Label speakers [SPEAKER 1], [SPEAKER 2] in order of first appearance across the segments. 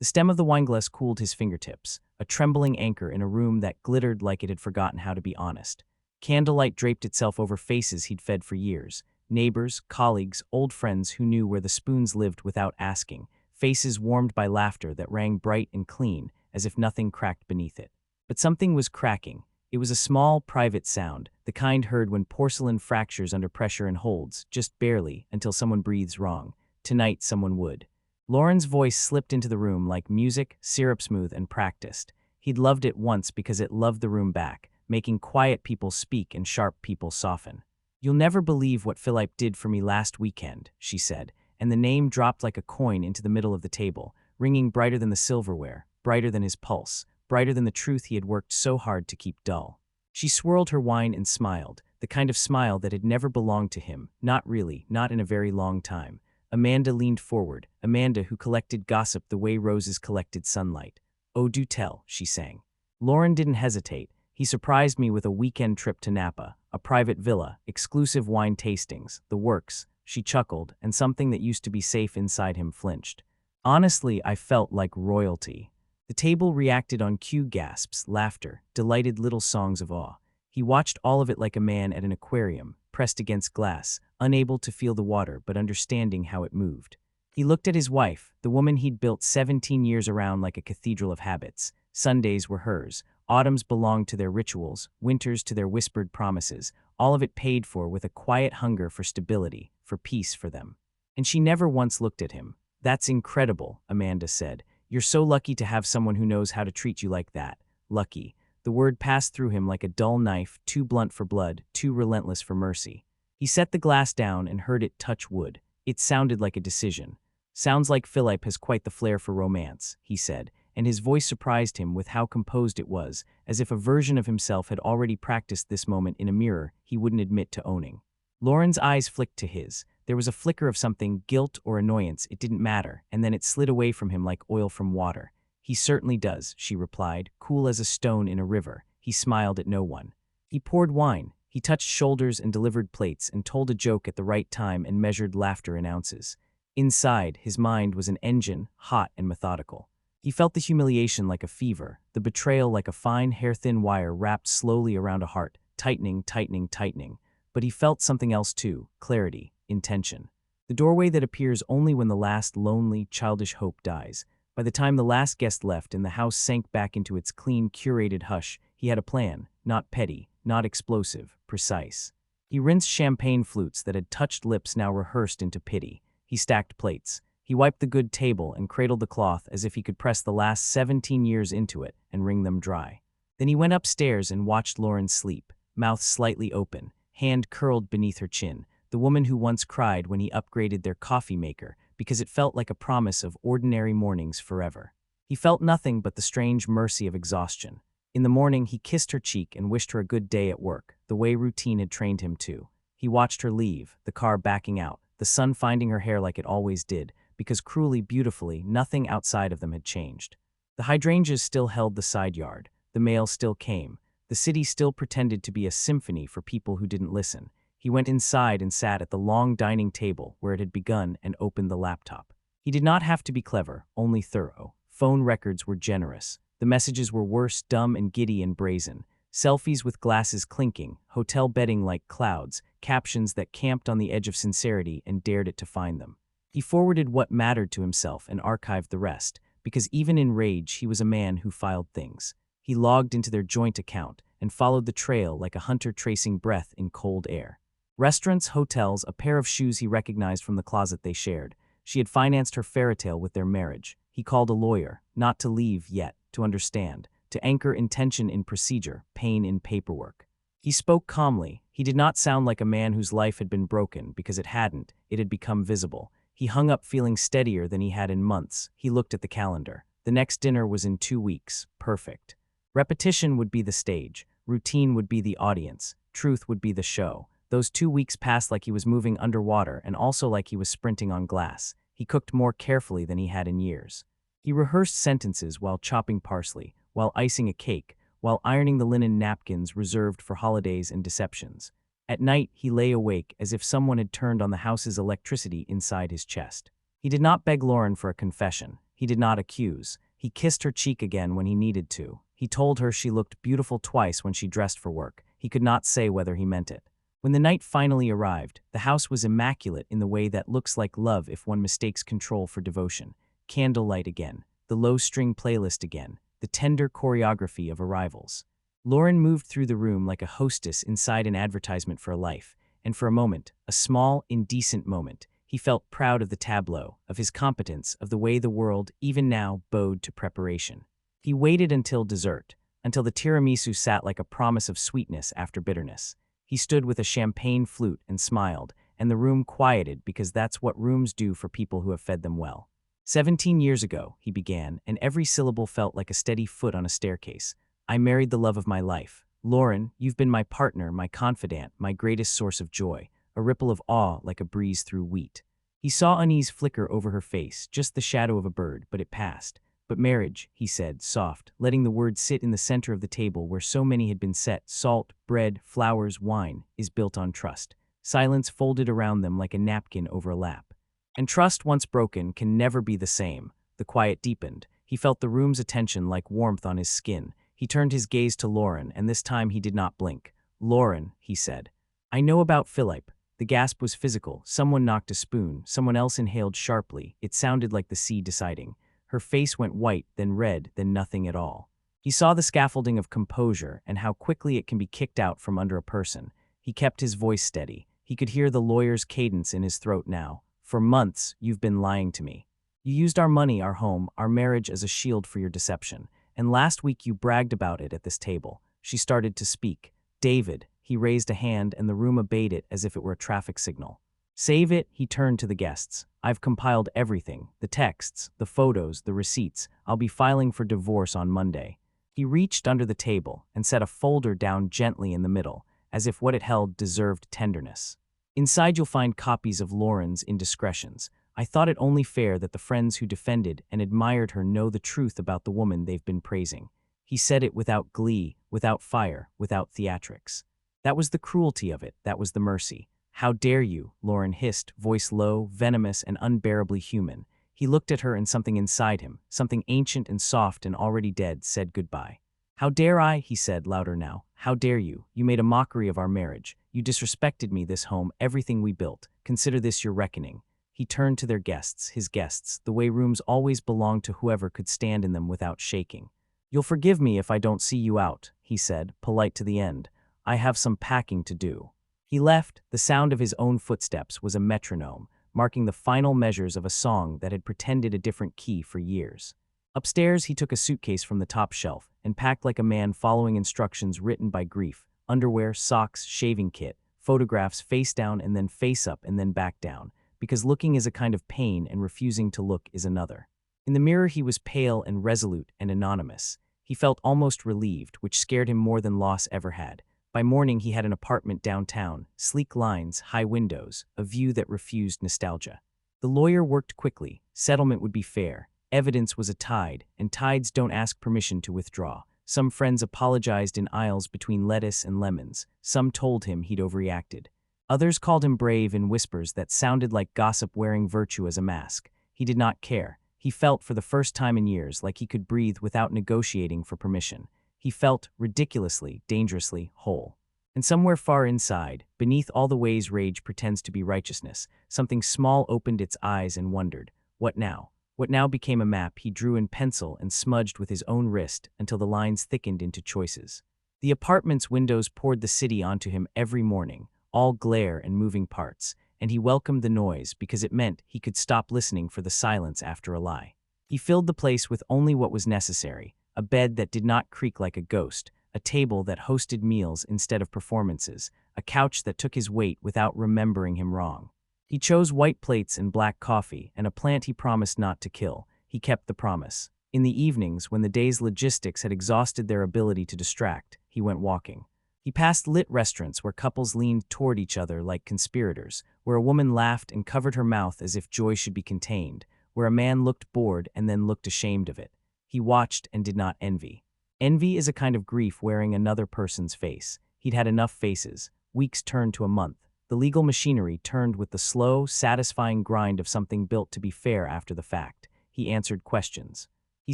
[SPEAKER 1] The stem of the wineglass cooled his fingertips, a trembling anchor in a room that glittered like it had forgotten how to be honest. Candlelight draped itself over faces he'd fed for years. Neighbors, colleagues, old friends who knew where the spoons lived without asking. Faces warmed by laughter that rang bright and clean, as if nothing cracked beneath it. But something was cracking. It was a small, private sound, the kind heard when porcelain fractures under pressure and holds, just barely, until someone breathes wrong. Tonight someone would. Lauren's voice slipped into the room like music, syrup-smooth and practiced. He'd loved it once because it loved the room back, making quiet people speak and sharp people soften. "You'll never believe what Philip did for me last weekend," she said, and the name dropped like a coin into the middle of the table, ringing brighter than the silverware, brighter than his pulse, brighter than the truth he had worked so hard to keep dull. She swirled her wine and smiled, the kind of smile that had never belonged to him, not really, not in a very long time. Amanda leaned forward, Amanda who collected gossip the way roses collected sunlight. "Oh, do tell," she sang. Lauren didn't hesitate. He surprised me with a weekend trip to Napa, a private villa, exclusive wine tastings, the works. She chuckled, and something that used to be safe inside him flinched. Honestly, I felt like royalty. The table reacted on cue: gasps, laughter, delighted little songs of awe. He watched all of it like a man at an aquarium, pressed against glass, unable to feel the water but understanding how it moved. He looked at his wife, the woman he'd built 17 years around like a cathedral of habits. Sundays were hers, autumns belonged to their rituals, winters to their whispered promises, all of it paid for with a quiet hunger for stability, for peace for them. And she never once looked at him. "That's incredible," Amanda said. "You're so lucky to have someone who knows how to treat you like that." Lucky. The word passed through him like a dull knife, too blunt for blood, too relentless for mercy. He set the glass down and heard it touch wood. It sounded like a decision. "Sounds like Philip has quite the flair for romance," he said, and his voice surprised him with how composed it was, as if a version of himself had already practiced this moment in a mirror he wouldn't admit to owning. Lauren's eyes flicked to his. There was a flicker of something, guilt or annoyance, it didn't matter, and then it slid away from him like oil from water. "He certainly does," she replied, cool as a stone in a river. He smiled at no one. He poured wine. He touched shoulders and delivered plates and told a joke at the right time and measured laughter in ounces. Inside, his mind was an engine, hot and methodical. He felt the humiliation like a fever, the betrayal like a fine, hair-thin wire wrapped slowly around a heart, tightening, tightening, tightening. But he felt something else too: clarity, intention. The doorway that appears only when the last lonely, childish hope dies. By the time the last guest left and the house sank back into its clean, curated hush, he had a plan, not petty, not explosive, precise. He rinsed champagne flutes that had touched lips now rehearsed into pity. He stacked plates. He wiped the good table and cradled the cloth as if he could press the last 17 years into it and wring them dry. Then he went upstairs and watched Lauren sleep, mouth slightly open, hand curled beneath her chin, the woman who once cried when he upgraded their coffee maker because it felt like a promise of ordinary mornings forever. He felt nothing but the strange mercy of exhaustion. In the morning, he kissed her cheek and wished her a good day at work, the way routine had trained him to. He watched her leave, the car backing out, the sun finding her hair like it always did, because cruelly, beautifully, nothing outside of them had changed. The hydrangeas still held the side yard. The mail still came. The city still pretended to be a symphony for people who didn't listen. He went inside and sat at the long dining table where it had begun and opened the laptop. He did not have to be clever, only thorough. Phone records were generous. The messages were worse, dumb and giddy and brazen. Selfies with glasses clinking, hotel bedding like clouds, captions that camped on the edge of sincerity and dared it to find them. He forwarded what mattered to himself and archived the rest, because even in rage he was a man who filed things. He logged into their joint account and followed the trail like a hunter tracing breath in cold air. Restaurants, hotels, a pair of shoes he recognized from the closet they shared. She had financed her fairytale with their marriage. He called a lawyer, not to leave yet, to understand, to anchor intention in procedure, pain in paperwork. He spoke calmly. He did not sound like a man whose life had been broken because it hadn't, it had become visible. He hung up feeling steadier than he had in months. He looked at the calendar. The next dinner was in 2 weeks. Perfect. Repetition would be the stage. Routine would be the audience. Truth would be the show. Those 2 weeks passed like he was moving underwater and also like he was sprinting on glass. He cooked more carefully than he had in years. He rehearsed sentences while chopping parsley, while icing a cake, while ironing the linen napkins reserved for holidays and deceptions. At night, he lay awake as if someone had turned on the house's electricity inside his chest. He did not beg Lauren for a confession. He did not accuse. He kissed her cheek again when he needed to. He told her she looked beautiful twice when she dressed for work. He could not say whether he meant it. When the night finally arrived, the house was immaculate in the way that looks like love if one mistakes control for devotion. Candlelight again, the low-string playlist again, the tender choreography of arrivals. Lauren moved through the room like a hostess inside an advertisement for a life, and for a moment, a small, indecent moment, he felt proud of the tableau, of his competence, of the way the world, even now, bowed to preparation. He waited until dessert, until the tiramisu sat like a promise of sweetness after bitterness. He stood with a champagne flute and smiled, and the room quieted because that's what rooms do for people who have fed them well. 17 years ago, he began, and every syllable felt like a steady foot on a staircase. I married the love of my life. Lauren, you've been my partner, my confidant, my greatest source of joy, a ripple of awe like a breeze through wheat. He saw unease flicker over her face, just the shadow of a bird, but it passed. But marriage, he said, soft, letting the word sit in the center of the table where so many had been set, salt, bread, flowers, wine, is built on trust. Silence folded around them like a napkin over a lap. And trust once broken can never be the same. The quiet deepened. He felt the room's attention like warmth on his skin. He turned his gaze to Lauren, and this time he did not blink. Lauren, he said. I know about Philip. The gasp was physical. Someone knocked a spoon. Someone else inhaled sharply. It sounded like the sea deciding. Her face went white, then red, then nothing at all. He saw the scaffolding of composure and how quickly it can be kicked out from under a person. He kept his voice steady. He could hear the lawyer's cadence in his throat now. For months, you've been lying to me. You used our money, our home, our marriage as a shield for your deception. And last week you bragged about it at this table. She started to speak. David, he raised a hand and the room obeyed it as if it were a traffic signal. Save it, he turned to the guests. I've compiled everything, the texts, the photos, the receipts. I'll be filing for divorce on Monday. He reached under the table and set a folder down gently in the middle, as if what it held deserved tenderness. Inside you'll find copies of Lauren's indiscretions. I thought it only fair that the friends who defended and admired her know the truth about the woman they've been praising. He said it without glee, without fire, without theatrics. That was the cruelty of it, that was the mercy. How dare you, Lauren hissed, voice low, venomous, and unbearably human. He looked at her and something inside him, something ancient and soft and already dead, said goodbye. How dare I, he said, louder now. How dare you? You made a mockery of our marriage. You disrespected me, this home, everything we built. Consider this your reckoning. He turned to their guests, his guests, the way rooms always belonged to whoever could stand in them without shaking. You'll forgive me if I don't see you out, he said, polite to the end. I have some packing to do. He left. The sound of his own footsteps was a metronome, marking the final measures of a song that had pretended a different key for years. Upstairs, he took a suitcase from the top shelf and packed like a man following instructions written by grief. Underwear, socks, shaving kit, photographs face down and then face up and then back down, because looking is a kind of pain and refusing to look is another. In the mirror he was pale and resolute and anonymous. He felt almost relieved, which scared him more than loss ever had. By morning he had an apartment downtown, sleek lines, high windows, a view that refused nostalgia. The lawyer worked quickly. Settlement would be fair. Evidence was a tide, and tides don't ask permission to withdraw. Some friends apologized in aisles between lettuce and lemons. Some told him he'd overreacted. Others called him brave in whispers that sounded like gossip wearing virtue as a mask. He did not care. He felt for the first time in years like he could breathe without negotiating for permission. He felt ridiculously, dangerously whole. And somewhere far inside, beneath all the ways rage pretends to be righteousness, something small opened its eyes and wondered, what now? What now became a map he drew in pencil and smudged with his own wrist until the lines thickened into choices. The apartment's windows poured the city onto him every morning, all glare and moving parts, and he welcomed the noise because it meant he could stop listening for the silence after a lie. He filled the place with only what was necessary, a bed that did not creak like a ghost, a table that hosted meals instead of performances, a couch that took his weight without remembering him wrong. He chose white plates and black coffee and a plant he promised not to kill. He kept the promise. In the evenings, when the day's logistics had exhausted their ability to distract, he went walking. He passed lit restaurants where couples leaned toward each other like conspirators, where a woman laughed and covered her mouth as if joy should be contained, where a man looked bored and then looked ashamed of it. He watched and did not envy. Envy is a kind of grief wearing another person's face. He'd had enough faces. Weeks turned to a month. The legal machinery turned with the slow, satisfying grind of something built to be fair after the fact. he answered questions. He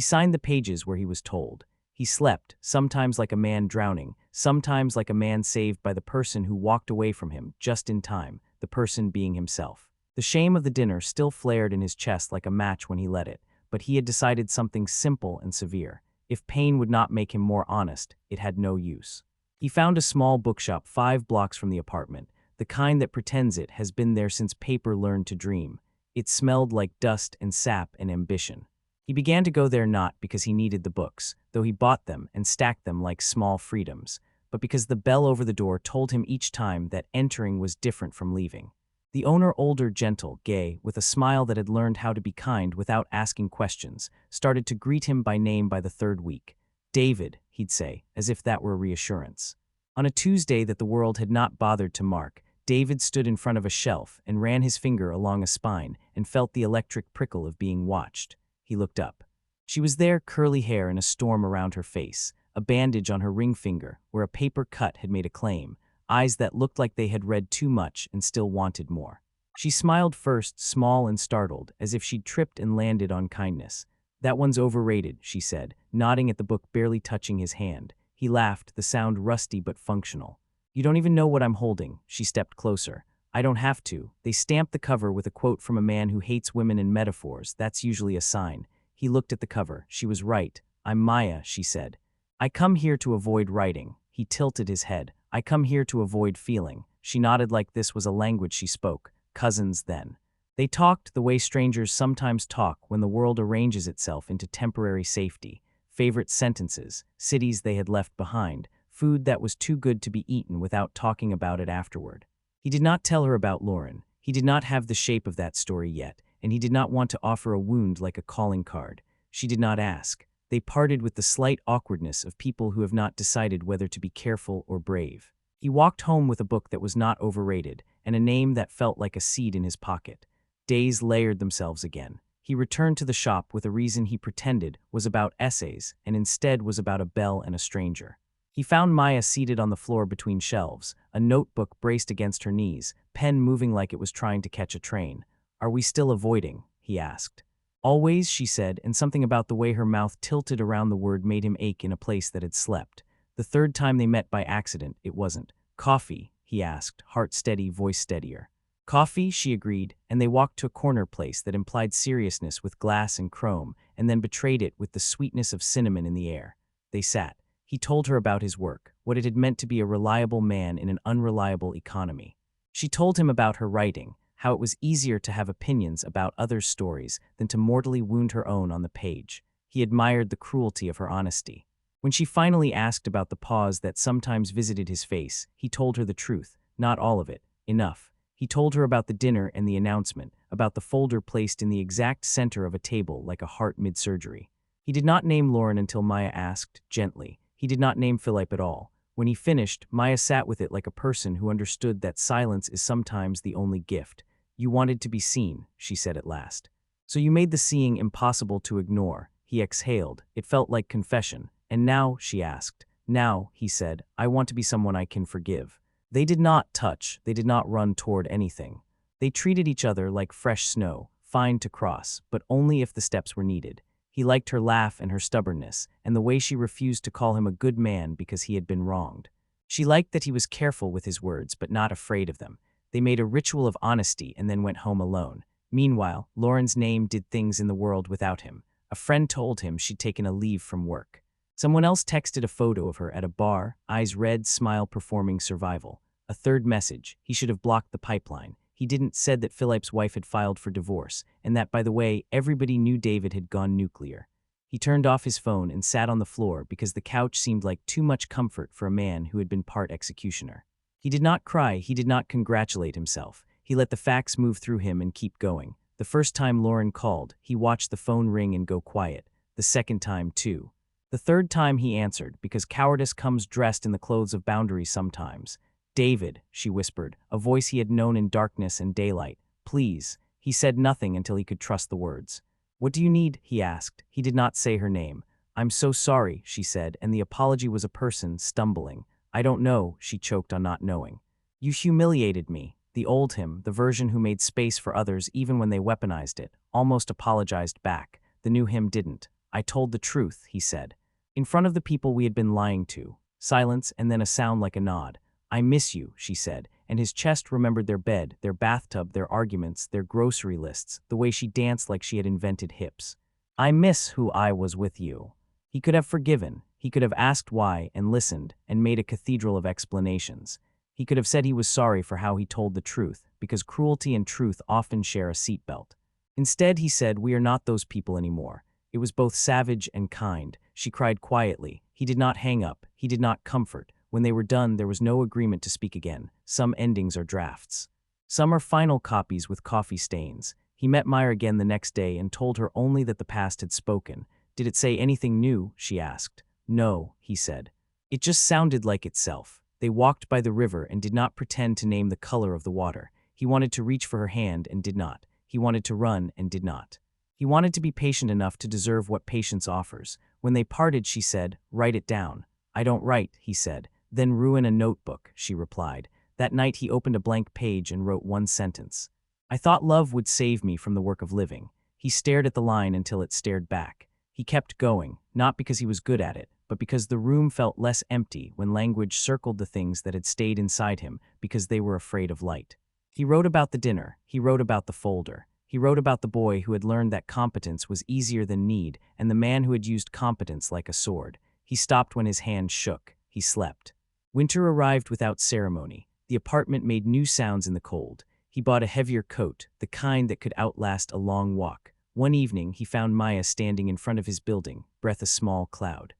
[SPEAKER 1] signed the pages where he was told. He slept, sometimes like a man drowning, sometimes like a man saved by the person who walked away from him just in time, the person being himself. The shame of the dinner still flared in his chest like a match when he lit it, but he had decided something simple and severe. If pain would not make him more honest, it had no use. He found a small bookshop 5 blocks from the apartment, the kind that pretends it has been there since paper learned to dream. It smelled like dust and sap and ambition. He began to go there not because he needed the books, though he bought them and stacked them like small freedoms, but because the bell over the door told him each time that entering was different from leaving. The owner, older, gentle, gay, with a smile that had learned how to be kind without asking questions, started to greet him by name by the 3rd week. "David," he'd say, as if that were a reassurance. On a Tuesday that the world had not bothered to mark, David stood in front of a shelf and ran his finger along a spine and felt the electric prickle of being watched. He looked up. She was there, curly hair and a storm around her face, a bandage on her ring finger where a paper cut had made a claim, eyes that looked like they had read too much and still wanted more. She smiled first, small and startled, as if she'd tripped and landed on kindness. "That one's overrated," she said, nodding at the book barely touching his hand. He laughed, the sound rusty but functional. "You don't even know what I'm holding." She stepped closer. "I don't have to." They stamped the cover with a quote from a man who hates women and metaphors. That's usually a sign. He looked at the cover. She was right. "I'm Maya," she said. "I come here to avoid writing." He tilted his head. "I come here to avoid feeling." She nodded like this was a language she spoke. Cousins then. They talked the way strangers sometimes talk when the world arranges itself into temporary safety. Favorite sentences, cities they had left behind, food that was too good to be eaten without talking about it afterward. He did not tell her about Lauren. He did not have the shape of that story yet, and he did not want to offer a wound like a calling card. She did not ask. They parted with the slight awkwardness of people who have not decided whether to be careful or brave. He walked home with a book that was not overrated, and a name that felt like a seed in his pocket. Days layered themselves again. He returned to the shop with a reason he pretended was about essays, and instead was about a bell and a stranger. He found Maya seated on the floor between shelves, a notebook braced against her knees, pen moving like it was trying to catch a train. "Are we still avoiding?" he asked. "Always," she said, and something about the way her mouth tilted around the word made him ache in a place that had slept. The 3rd time they met by accident, it wasn't. "Coffee?" he asked, heart steady, voice steadier. "Coffee," she agreed, and they walked to a corner place that implied seriousness with glass and chrome, and then betrayed it with the sweetness of cinnamon in the air. They sat. He told her about his work, what it had meant to be a reliable man in an unreliable economy. She told him about her writing, how it was easier to have opinions about others' stories than to mortally wound her own on the page. He admired the cruelty of her honesty. When she finally asked about the pause that sometimes visited his face, he told her the truth, not all of it, enough. He told her about the dinner and the announcement, about the folder placed in the exact center of a table like a heart mid-surgery. He did not name Lauren until Maya asked, gently. He did not name Philip at all. When he finished, Maya sat with it like a person who understood that silence is sometimes the only gift. "You wanted to be seen," she said at last. "So you made the seeing impossible to ignore." He exhaled. It felt like confession. "And now?" she asked. "Now," he said, "I want to be someone I can forgive." They did not touch. They did not run toward anything. They treated each other like fresh snow, fine to cross, but only if the steps were needed. He liked her laugh and her stubbornness, and the way she refused to call him a good man because he had been wronged. She liked that he was careful with his words, but not afraid of them. They made a ritual of honesty and then went home alone. Meanwhile, Lauren's name did things in the world without him. A friend told him she'd taken a leave from work. Someone else texted a photo of her at a bar, eyes red, smile performing survival. A third message, he should have blocked the pipeline. He didn't said that Philip's wife had filed for divorce, and that, by the way, everybody knew David had gone nuclear. He turned off his phone and sat on the floor because the couch seemed like too much comfort for a man who had been part executioner. He did not cry, he did not congratulate himself. He let the facts move through him and keep going. The first time Lauren called, he watched the phone ring and go quiet. The second time, too. The third time he answered, because cowardice comes dressed in the clothes of boundaries sometimes. "David," she whispered, a voice he had known in darkness and daylight. "Please." He said nothing until he could trust the words. "What do you need?" he asked. He did not say her name. "I'm so sorry," she said, and the apology was a person stumbling. "I don't know," she choked on not knowing. "You humiliated me." The old him, the version who made space for others even when they weaponized it, almost apologized back. The new him didn't. I told the truth, he said. In front of the people we had been lying to. Silence and then a sound like a nod. I miss you, she said, and his chest remembered their bed, their bathtub, their arguments, their grocery lists, the way she danced like she had invented hips. I miss who I was with you. He could have forgiven. He could have asked why and listened and made a cathedral of explanations. He could have said he was sorry for how he told the truth, because cruelty and truth often share a seatbelt. Instead, he said, we are not those people anymore. It was both savage and kind. She cried quietly. He did not hang up. He did not comfort. When they were done, there was no agreement to speak again. Some endings are drafts. Some are final copies with coffee stains. He met Maya again the next day and told her only that the past had spoken. Did it say anything new? She asked. No, he said. It just sounded like itself. They walked by the river and did not pretend to name the color of the water. He wanted to reach for her hand and did not. He wanted to run and did not. He wanted to be patient enough to deserve what patience offers. When they parted, she said, write it down. I don't write, he said. Then ruin a notebook, she replied. That night he opened a blank page and wrote one sentence. I thought love would save me from the work of living. He stared at the line until it stared back. He kept going, not because he was good at it, but because the room felt less empty when language circled the things that had stayed inside him because they were afraid of light. He wrote about the dinner. He wrote about the folder. He wrote about the boy who had learned that competence was easier than need and the man who had used competence like a sword. He stopped when his hand shook. He slept. Winter arrived without ceremony. The apartment made new sounds in the cold. He bought a heavier coat, the kind that could outlast a long walk. One evening, he found Maya standing in front of his building, breath a small cloud.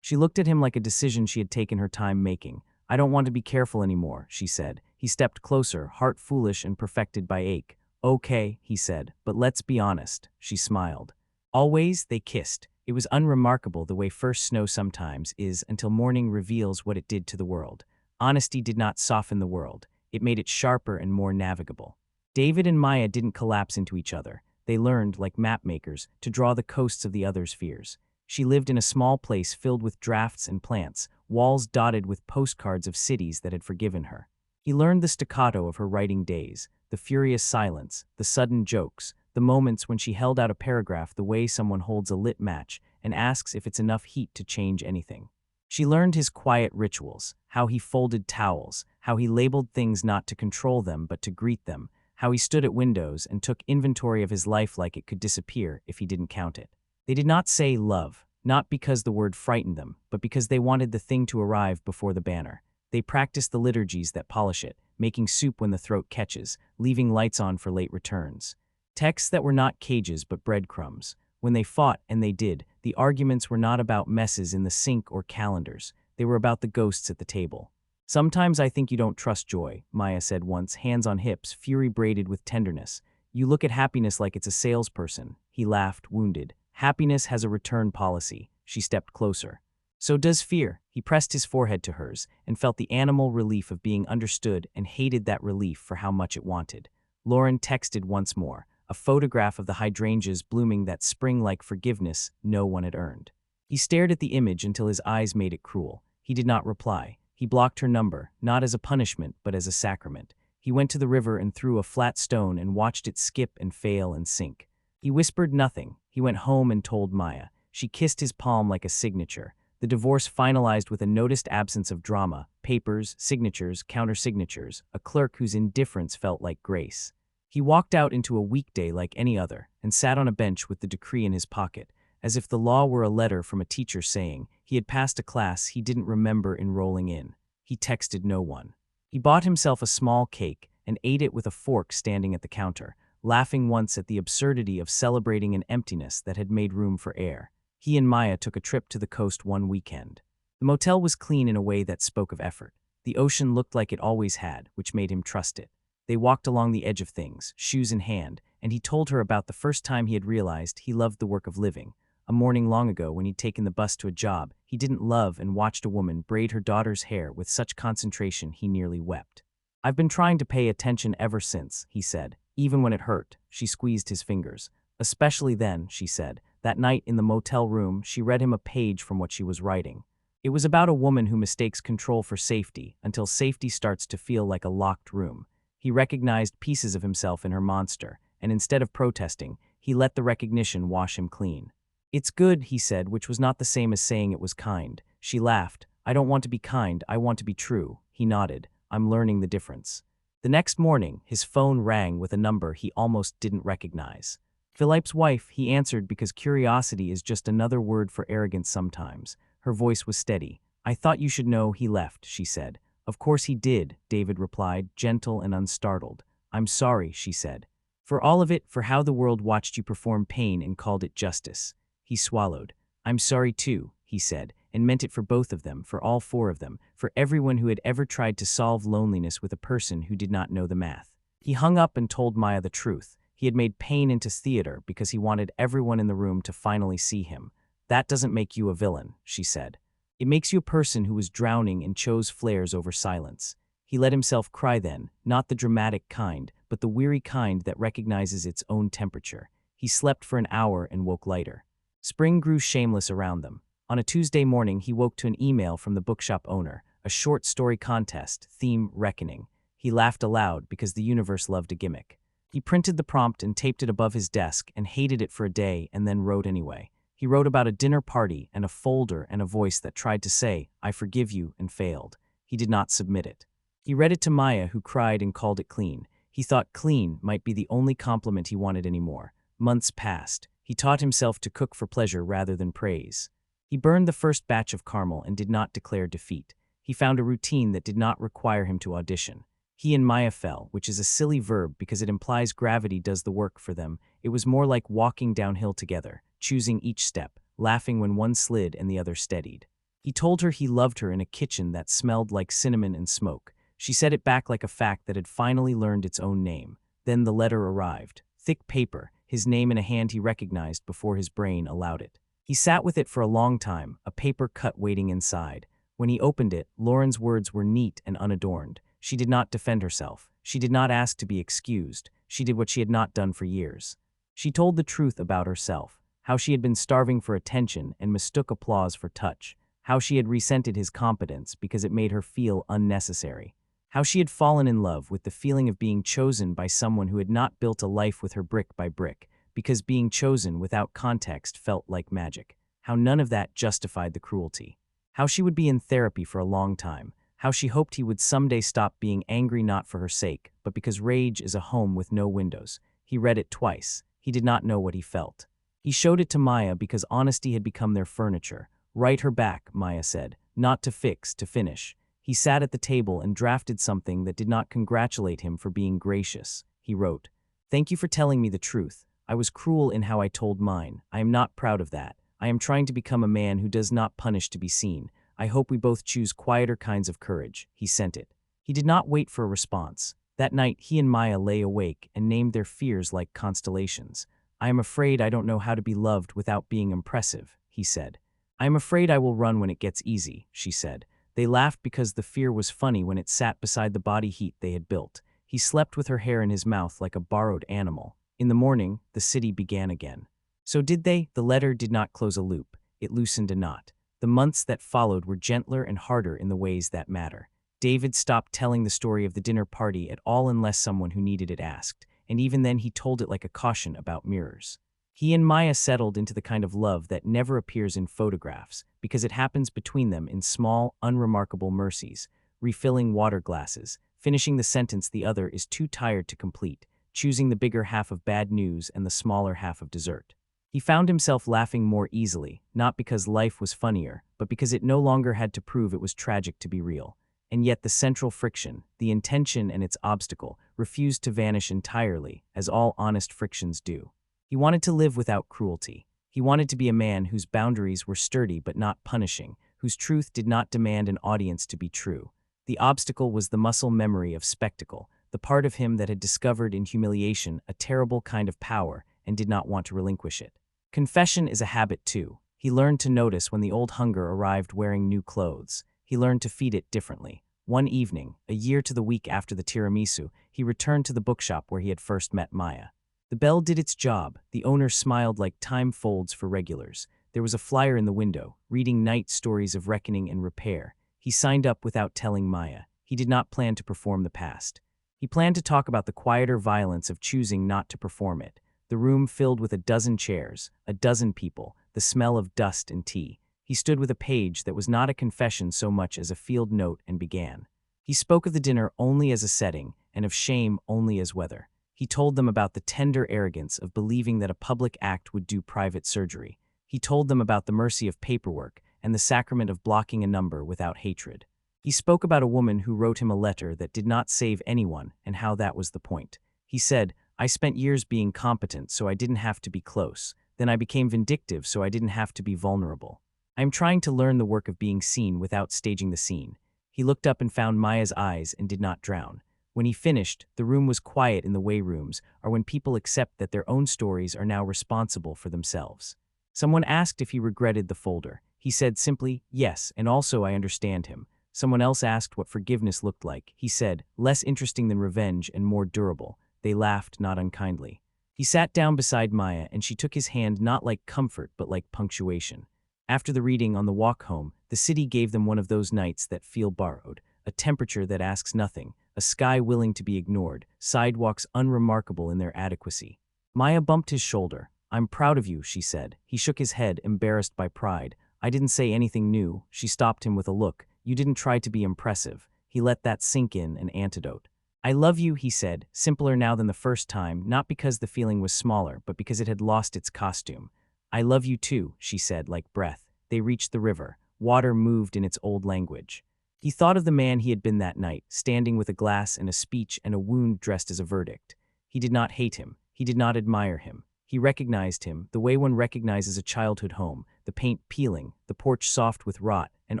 [SPEAKER 1] She looked at him like a decision she had taken her time making. I don't want to be careful anymore, she said. He stepped closer, heart foolish and perfected by ache. Okay, he said, but let's be honest, she smiled. Always, they kissed. It was unremarkable the way first snow sometimes is until morning reveals what it did to the world. Honesty did not soften the world. It made it sharper and more navigable. David and Maya didn't collapse into each other. They learned, like map makers, to draw the coasts of the other's fears. She lived in a small place filled with drafts and plants, walls dotted with postcards of cities that had forgiven her. He learned the staccato of her writing days, the furious silence, the sudden jokes, the moments when she held out a paragraph the way someone holds a lit match and asks if it's enough heat to change anything. She learned his quiet rituals, how he folded towels, how he labeled things not to control them but to greet them, how he stood at windows and took inventory of his life like it could disappear if he didn't count it. They did not say love, not because the word frightened them, but because they wanted the thing to arrive before the banner. They practiced the liturgies that polish it, making soup when the throat catches, leaving lights on for late returns. Texts that were not cages but breadcrumbs. When they fought, and they did, the arguments were not about messes in the sink or calendars. They were about the ghosts at the table. Sometimes I think you don't trust joy, Maya said once, hands on hips, fury braided with tenderness. You look at happiness like it's a salesperson. He laughed, wounded. Happiness has a return policy. She stepped closer. So does fear. He pressed his forehead to hers and felt the animal relief of being understood and hated that relief for how much it wanted. Lauren texted once more, a photograph of the hydrangeas blooming that spring-like forgiveness no one had earned. He stared at the image until his eyes made it cruel. He did not reply. He blocked her number, not as a punishment but as a sacrament. He went to the river and threw a flat stone and watched it skip and fail and sink. He whispered nothing. He went home and told Maya. She kissed his palm like a signature. The divorce finalized with a noticed absence of drama, papers, signatures, countersignatures, a clerk whose indifference felt like grace. He walked out into a weekday like any other and sat on a bench with the decree in his pocket, as if the law were a letter from a teacher saying he had passed a class he didn't remember enrolling in. He texted no one. He bought himself a small cake and ate it with a fork standing at the counter, laughing once at the absurdity of celebrating an emptiness that had made room for air. He and Maya took a trip to the coast one weekend. The motel was clean in a way that spoke of effort. The ocean looked like it always had, which made him trust it. They walked along the edge of things, shoes in hand, and he told her about the first time he had realized he loved the work of living. A morning long ago when he'd taken the bus to a job, he didn't love and watched a woman braid her daughter's hair with such concentration he nearly wept. I've been trying to pay attention ever since, he said, even when it hurt. She squeezed his fingers. Especially then, she said. That night in the motel room, she read him a page from what she was writing. It was about a woman who mistakes control for safety until safety starts to feel like a locked room. He recognized pieces of himself in her monster, and instead of protesting, he let the recognition wash him clean. "It's good," he said, which was not the same as saying it was kind. She laughed. "I don't want to be kind, I want to be true." He nodded. "I'm learning the difference." The next morning, his phone rang with a number he almost didn't recognize. Philippe's wife, he answered because curiosity is just another word for arrogance sometimes. Her voice was steady. "I thought you should know he left," she said. "Of course he did," David replied, gentle and unstartled. "I'm sorry," she said. "For all of it, for how the world watched you perform pain and called it justice." He swallowed. "I'm sorry too," he said, and meant it for both of them, for all four of them, for everyone who had ever tried to solve loneliness with a person who did not know the math. He hung up and told Maya the truth. He had made pain into theater because he wanted everyone in the room to finally see him. "That doesn't make you a villain," she said. "It makes you a person who was drowning and chose flares over silence." He let himself cry then, not the dramatic kind, but the weary kind that recognizes its own temperature. He slept for an hour and woke lighter. Spring grew shameless around them. On a Tuesday morning, he woke to an email from the bookshop owner, a short story contest, theme reckoning. He laughed aloud because the universe loved a gimmick. He printed the prompt and taped it above his desk and hated it for a day and then wrote anyway. He wrote about a dinner party and a folder and a voice that tried to say, "I forgive you," and failed. He did not submit it. He read it to Maya, who cried and called it clean. He thought clean might be the only compliment he wanted anymore. Months passed. He taught himself to cook for pleasure rather than praise. He burned the first batch of caramel and did not declare defeat. He found a routine that did not require him to audition. He and Maya fell, which is a silly verb because it implies gravity does the work for them. It was more like walking downhill together, choosing each step, laughing when one slid and the other steadied. He told her he loved her in a kitchen that smelled like cinnamon and smoke. She said it back like a fact that had finally learned its own name. Then the letter arrived. Thick paper, his name in a hand he recognized before his brain allowed it. He sat with it for a long time, a paper cut waiting inside. When he opened it, Lauren's words were neat and unadorned. She did not defend herself. She did not ask to be excused. She did what she had not done for years. She told the truth about herself, how she had been starving for attention and mistook applause for touch, how she had resented his competence because it made her feel unnecessary, how she had fallen in love with the feeling of being chosen by someone who had not built a life with her brick by brick, because being chosen without context felt like magic, how none of that justified the cruelty, how she would be in therapy for a long time, how she hoped he would someday stop being angry not for her sake, but because rage is a home with no windows. He read it twice. He did not know what he felt. He showed it to Maya because honesty had become their furniture. "Write her back," Maya said, "not to fix, to finish." He sat at the table and drafted something that did not congratulate him for being gracious. He wrote, "Thank you for telling me the truth. I was cruel in how I told mine. I am not proud of that. I am trying to become a man who does not punish to be seen. I hope we both choose quieter kinds of courage." He sent it. He did not wait for a response. That night, he and Maya lay awake and named their fears like constellations. "I am afraid I don't know how to be loved without being impressive," he said. "I am afraid I will run when it gets easy," she said. They laughed because the fear was funny when it sat beside the body heat they had built. He slept with her hair in his mouth like a borrowed animal. In the morning, the city began again. So did they? The letter did not close a loop. It loosened a knot. The months that followed were gentler and harder in the ways that matter. David stopped telling the story of the dinner party at all unless someone who needed it asked, and even then he told it like a caution about mirrors. He and Maya settled into the kind of love that never appears in photographs, because it happens between them in small, unremarkable mercies, refilling water glasses, finishing the sentence the other is too tired to complete, choosing the bigger half of bad news and the smaller half of dessert. He found himself laughing more easily, not because life was funnier, but because it no longer had to prove it was tragic to be real. And yet the central friction, the intention and its obstacle, refused to vanish entirely, as all honest frictions do. He wanted to live without cruelty. He wanted to be a man whose boundaries were sturdy but not punishing, whose truth did not demand an audience to be true. The obstacle was the muscle memory of spectacle, the part of him that had discovered in humiliation a terrible kind of power and did not want to relinquish it. Confession is a habit too. He learned to notice when the old hunger arrived wearing new clothes. He learned to feed it differently. One evening, a year to the week after the tiramisu, he returned to the bookshop where he had first met Maya. The bell did its job. The owner smiled like time folds for regulars. There was a flyer in the window, reading night stories of reckoning and repair. He signed up without telling Maya. He did not plan to perform the past. He planned to talk about the quieter violence of choosing not to perform it. The room filled with a dozen chairs, a dozen people, the smell of dust and tea. He stood with a page that was not a confession so much as a field note and began. He spoke of the dinner only as a setting, and of shame only as weather. He told them about the tender arrogance of believing that a public act would do private surgery. He told them about the mercy of paperwork and the sacrament of blocking a number without hatred. He spoke about a woman who wrote him a letter that did not save anyone and how that was the point. He said, "I spent years being competent so I didn't have to be close. Then I became vindictive so I didn't have to be vulnerable. I am trying to learn the work of being seen without staging the scene." He looked up and found Maya's eyes and did not drown. When he finished, the room was quiet in the way rooms are when people accept that their own stories are now responsible for themselves. Someone asked if he regretted the folder. He said simply, "Yes, and also I understand him." Someone else asked what forgiveness looked like. He said, "Less interesting than revenge and more durable." They laughed, not unkindly. He sat down beside Maya and she took his hand not like comfort but like punctuation. After the reading on the walk home, the city gave them one of those nights that feel borrowed, a temperature that asks nothing, a sky willing to be ignored, sidewalks unremarkable in their adequacy. Maya bumped his shoulder. "I'm proud of you," she said. He shook his head, embarrassed by pride. "I didn't say anything new." She stopped him with a look. "You didn't try to be impressive." He let that sink in, an antidote. "I love you," he said, simpler now than the first time, not because the feeling was smaller, but because it had lost its costume. "I love you too," she said, like breath. They reached the river. Water moved in its old language. He thought of the man he had been that night, standing with a glass and a speech and a wound dressed as a verdict. He did not hate him. He did not admire him. He recognized him, the way one recognizes a childhood home, the paint peeling, the porch soft with rot, and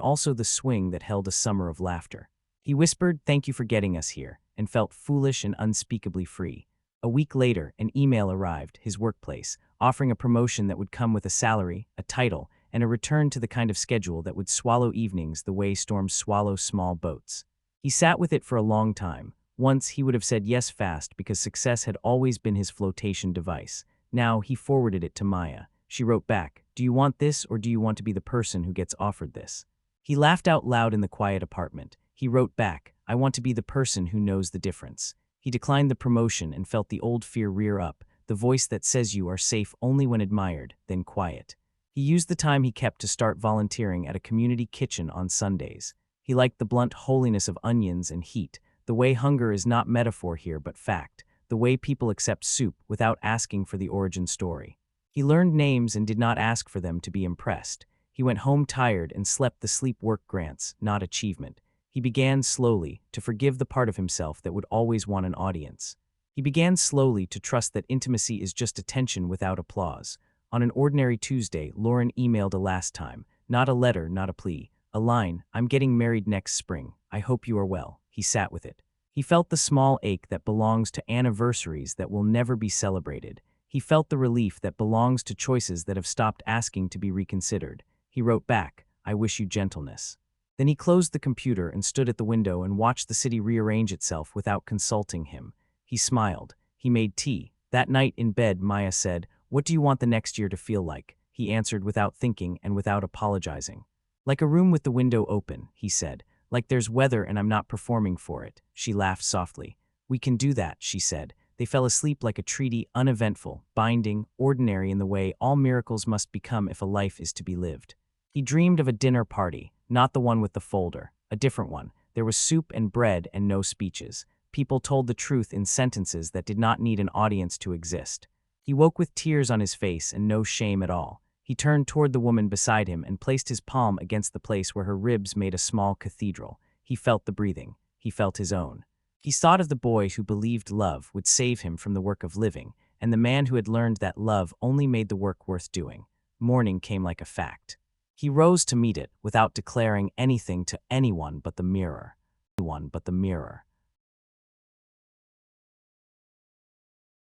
[SPEAKER 1] also the swing that held a summer of laughter. He whispered, "Thank you for getting us here," and felt foolish and unspeakably free. A week later, an email arrived, his workplace, offering a promotion that would come with a salary, a title, and a return to the kind of schedule that would swallow evenings the way storms swallow small boats. He sat with it for a long time. Once he would have said yes fast because success had always been his flotation device. Now he forwarded it to Maya. She wrote back, "Do you want this or do you want to be the person who gets offered this?" He laughed out loud in the quiet apartment. He wrote back, "I want to be the person who knows the difference." He declined the promotion and felt the old fear rear up, the voice that says you are safe only when admired, then quiet. He used the time he kept to start volunteering at a community kitchen on Sundays. He liked the blunt holiness of onions and heat, the way hunger is not metaphor here but fact, the way people accept soup without asking for the origin story. He learned names and did not ask for them to be impressed. He went home tired and slept the sleep work grants, not achievement. He began slowly to forgive the part of himself that would always want an audience. He began slowly to trust that intimacy is just attention without applause. On an ordinary Tuesday, Lauren emailed a last time, not a letter, not a plea, a line, "I'm getting married next spring. I hope you are well." He sat with it. He felt the small ache that belongs to anniversaries that will never be celebrated. He felt the relief that belongs to choices that have stopped asking to be reconsidered. He wrote back, "I wish you gentleness." Then he closed the computer and stood at the window and watched the city rearrange itself without consulting him. He smiled. He made tea. That night in bed, Maya said, "What do you want the next year to feel like?" He answered without thinking and without apologizing. "Like a room with the window open," he said. "Like there's weather and I'm not performing for it." She laughed softly. "We can do that," she said. They fell asleep like a treaty, uneventful, binding, ordinary in the way all miracles must become if a life is to be lived. He dreamed of a dinner party, not the one with the folder, a different one. There was soup and bread and no speeches. People told the truth in sentences that did not need an audience to exist. He woke with tears on his face and no shame at all. He turned toward the woman beside him and placed his palm against the place where her ribs made a small cathedral. He felt the breathing. He felt his own. He thought of the boy who believed love would save him from the work of living, and the man who had learned that love only made the work worth doing. Morning came like a fact. He rose to meet it without declaring anything to anyone but the mirror.